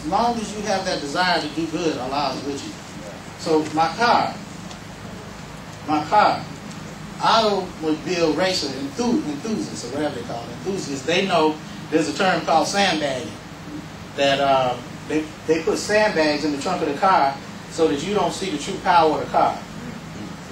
long as you have that desire to do good, Allah is with you. So my car, automobile racer enthusiasts, or whatever they call it, enthusiasts, they know there's a term called sandbagging. That they put sandbags in the trunk of the car so that you don't see the true power of the car.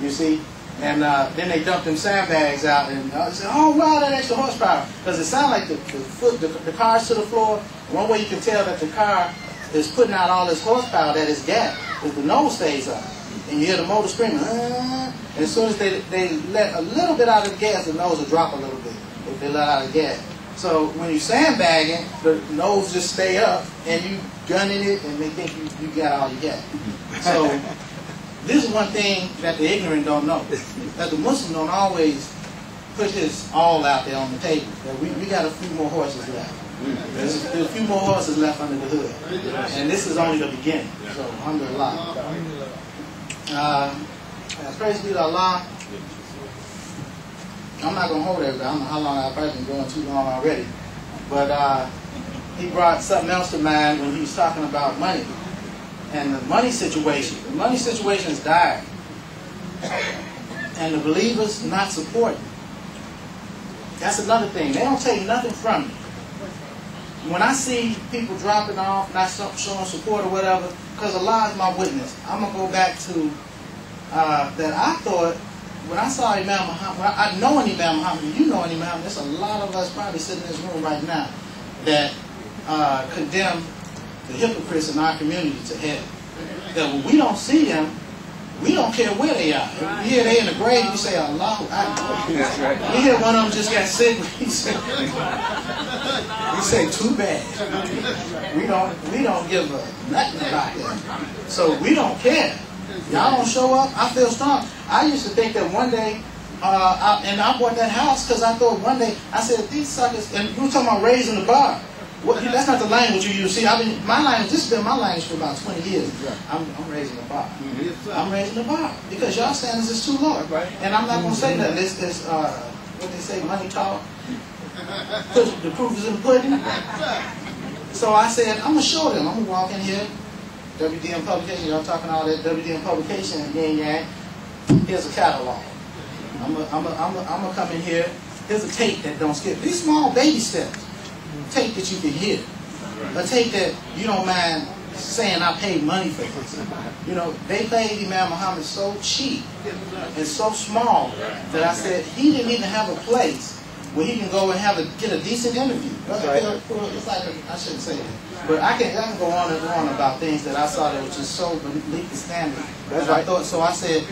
You see? And then they dump them sandbags out and say, oh wow, that extra horsepower. Because it sounds like the car's to the floor. One way you can tell that the car is putting out all this horsepower that is gas is the nose stays up. And you hear the motor screaming, and as soon as they let a little bit out of the gas, the nose will drop a little bit if they let out of the gas. So when you're sandbagging, the nose just stay up and you gunning it and they think you got all you got. So this is one thing that the ignorant don't know. That the Muslim don't always put his all out there on the table. That we got a few more horses left. There's a few more horses left under the hood. And this is only the beginning. So alhamdulillah. Praise be to Allah. I'm not going to hold everybody. I don't know how long I've probably been going too long already. But he brought something else to mind when he was talking about money. And the money situation. The money situation is dire. And the believers not supporting. That's another thing. They don't take nothing from you. When I see people dropping off, not showing support or whatever, because Allah is my witness, I'm going to go back to that I thought, when I saw Imam Muhammad, I know an Imam Muhammad, you know an Imam Muhammad, there's a lot of us probably sitting in this room right now that condemn the hypocrites in our community to hell. That when we don't see them, we don't care where they are. If you hear they in the grave, you say, Allahu Akbar. You hear one of them just got sick, he say, too bad. We don't give a nothing about that. So we don't care. Y'all don't show up, I feel strong. I used to think that one day, and I bought that house because I thought one day, I said, these suckers, and you were talking about raising the bar. Well, that's not the language you use. See, this has been my language for about 20 years. I'm raising the bar. I'm raising the bar because y'all standards is too low. And I'm not going to say that. This what they say, money talk. The proof is in the pudding. So I said, I'm going to show them. I'm going to walk in here. WDM publication, y'all talking all that WDM publication and yin yang. Here's a catalog. I'm gonna come in here. Here's a tape that don't skip. These small baby steps. Tape that you can hear. A tape that you don't mind saying I paid money for this. You know, they paid Imam Muhammad so cheap and so small that I said he didn't even have a place where he can go and get a decent interview. It's like I shouldn't say that. But I can go on and on about things that I saw that was just so beneath the standard. I thought, so I said,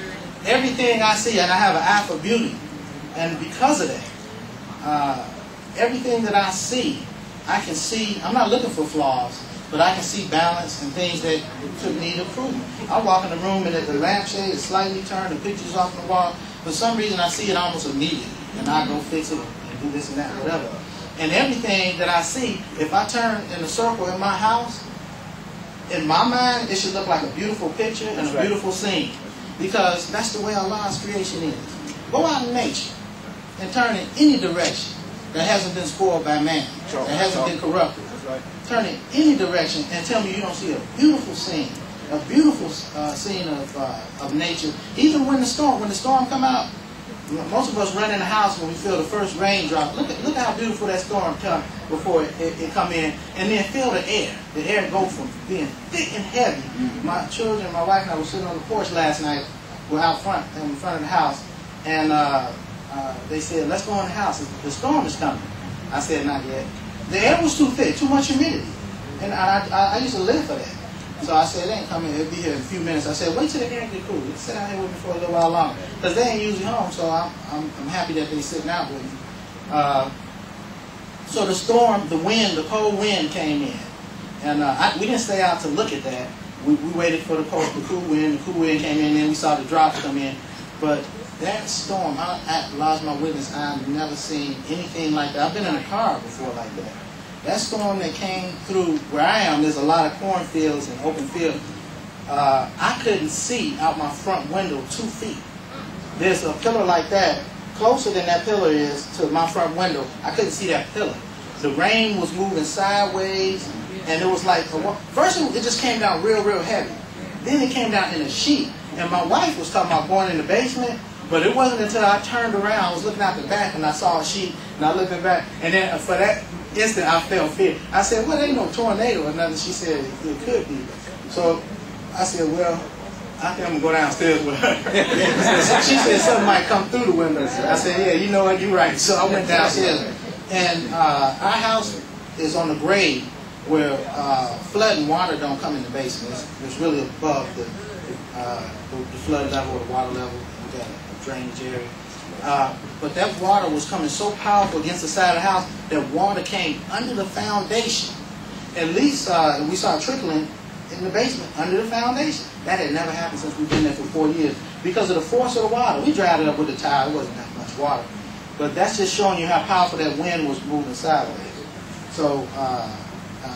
everything I see, and I have an eye for beauty, and because of that, everything that I see, I can see, I'm not looking for flaws, but I can see balance and things that could need improvement. I walk in the room and if the lampshade is slightly turned, the picture's off the wall, for some reason I see it almost immediately, and I go fix it and do this and that, whatever. And everything that I see, if I turn in a circle in my house, in my mind, it should look like a beautiful picture and a beautiful scene. Because that's the way Allah's creation is. Go out in nature and turn in any direction that hasn't been spoiled by man, that hasn't been corrupted. Turn in any direction and tell me you don't see a beautiful scene scene of nature. Even when the storm come out, most of us run in the house when we feel the first raindrop. Look how beautiful that storm come before it come in, and then feel the air. The air go from being thick and heavy. My children, my wife and I were sitting on the porch last night. We're out front, in front of the house, and they said, "Let's go in the house. The storm is coming." I said, "Not yet." The air was too thick, too much humidity, and I used to live for that. So I said, they ain't coming, it'll be here in a few minutes. I said, wait till the air get cool. Sit down here with me for a little while longer. Because they ain't usually home, so I'm happy that they sitting out with me. So the storm, the wind, the cold wind came in. And we didn't stay out to look at that. We waited for the cool wind. The cool wind came in, and then we saw the drops come in. But that storm, I lost my witness. I've never seen anything like that. I've been in a car before like that. That storm that came through where I am, there's a lot of cornfields and open fields. I couldn't see out my front window 2 feet. There's a pillar like that, closer than that pillar is to my front window. I couldn't see that pillar. The rain was moving sideways, and it was like, first it just came down real heavy. Then it came down in a sheet. And my wife was talking about going in the basement, but it wasn't until I turned around, I was looking out the back, and I saw a sheet, and I looked back, and then for that instant, I felt fear. I said, well, there ain't no tornado or nothing. She said, it could be. So I said, well, I think I'm going to go downstairs with her. She said something might come through the window. I said, yeah, you know what, you're right. So I went downstairs. And our house is on the grade where flood and water don't come in the basement. It's really above the flood level or the water level. We got a drainage area. But that water was coming so powerful against the side of the house that water came under the foundation. At least we saw trickling in the basement under the foundation. That had never happened since we've been there for 4 years. Because of the force of the water. We dried it up with the tile. It wasn't that much water. But that's just showing you how powerful that wind was moving sideways. So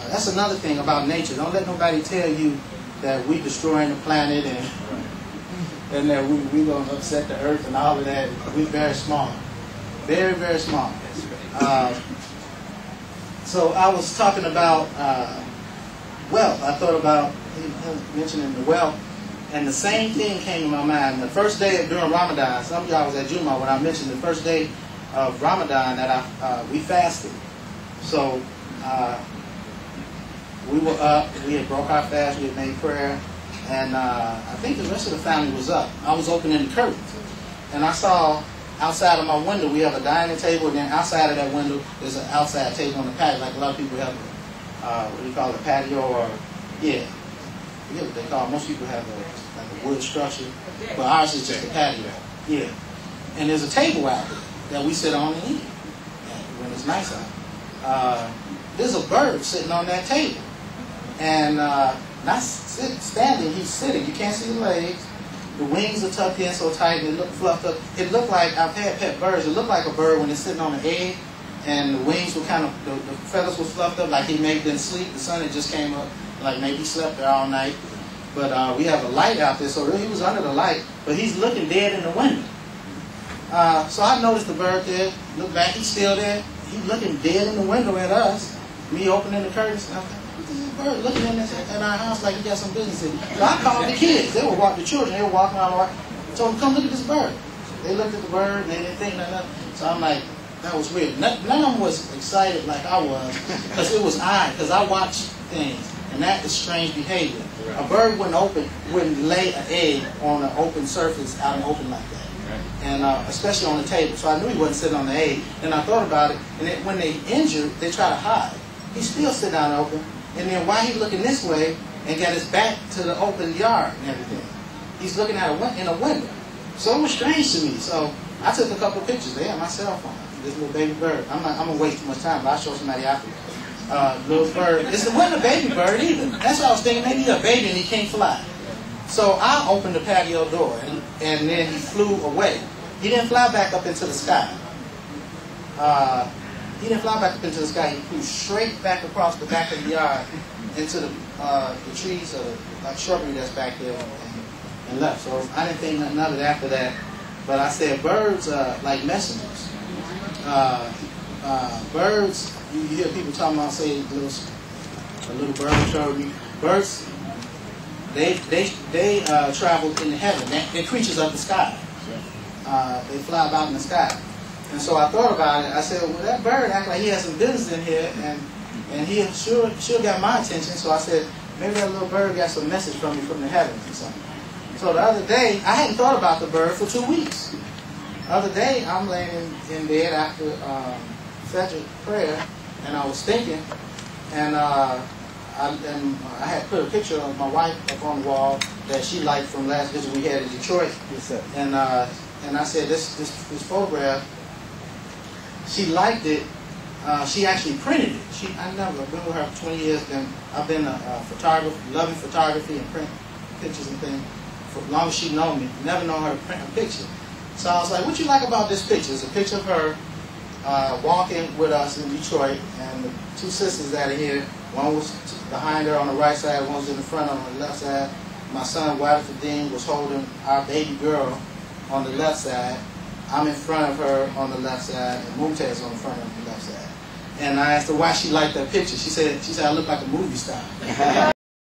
that's another thing about nature. Don't let nobody tell you that we're destroying the planet and that we're going to upset the earth and all of that. We're very small. Very small. So I was talking about wealth. I thought about mentioning the wealth. And the same thing came to my mind. The first day during Ramadan, some of y'all was at Juma when I mentioned the first day of Ramadan that we fasted. So we were up, we had broke our fast, we had made prayer, and I think the rest of the family was up. I was opening the curtains, and I saw outside of my window, we have a dining table, and then outside of that window, there's an outside table on the patio, like a lot of people have what do you call it, a patio, or, yeah, I forget what they call it. Most people have like a wood structure, but ours is just a patio. Yeah. And there's a table out there that we sit on and eat when it's nice out. There's a bird sitting on that table. And not standing, he's sitting. You can't see the legs. The wings are tucked in so tight, they look fluffed up. It looked like, I've had pet birds, it looked like a bird when it's sitting on an egg, and the wings were kind of, the feathers were fluffed up like he maybe didn't sleep. The sun had just came up, like maybe he slept there all night. But we have a light out there, so really he was under the light, but he's looking dead in the window. So I noticed the bird there, look back, he's still there. He's looking dead in the window at us. Me opening the curtains, and I thought, what is this bird looking at our house like he got some business in it? So I called the kids. They were walking, the children, they were walking around. Told them, come look at this bird. They looked at the bird, and they didn't think nothing. So I'm like, that was weird. None of them was excited like I was, because it was because I watch things, and that is strange behavior. A bird wouldn't lay an egg on an open surface out in the open like that. And especially on the table. So I knew he wasn't sitting on the egg. And I thought about it, and then when they injured, they try to hide. He's still sitting out open, and then while he's looking this way and got his back to the open yard and everything, he's looking at in a window. So it was strange to me. So I took a couple of pictures. They had my cell phone. This little baby bird. I'm gonna waste too much time, but I'll show somebody after. Little bird. It wasn't a baby bird either. That's what I was thinking. Maybe he's a baby and he can't fly. So I opened the patio door, and then he flew away. He didn't fly back up into the sky. He flew straight back across the back of the yard into the trees or the shrubbery that's back there and left. So I didn't think nothing of it after that. But I said birds are like messengers. Birds, you hear people talking about, say, a little bird showed me. Birds, they travel in heaven. They're creatures of the sky. They fly about in the sky. And so I thought about it. I said, well, that bird acts like he has some business in here, and he sure got my attention. So I said, maybe that little bird got some message from me from the heavens or something. So the other day, I hadn't thought about the bird for 2 weeks. The other day, I'm laying in bed after Fajr prayer, and I was thinking, and I had put a picture of my wife up on the wall that she liked from last visit we had in Detroit. Yes, sir. And I said, this photograph, she liked it. She actually printed it. I've been with her for 20 years, and I've been a photographer, loving photography and print pictures and things for as long as she known me. Never known her to print a picture. So I was like, what you like about this picture? It's a picture of her walking with us in Detroit, and the two sisters that are here. One was behind her on the right side, one was in the front on the left side. My son, Deen, was holding our baby girl on the left side. I'm in front of her on the left side, and Mumtaz on the front of the left side. And I asked her why she liked that picture. She said I look like a movie star.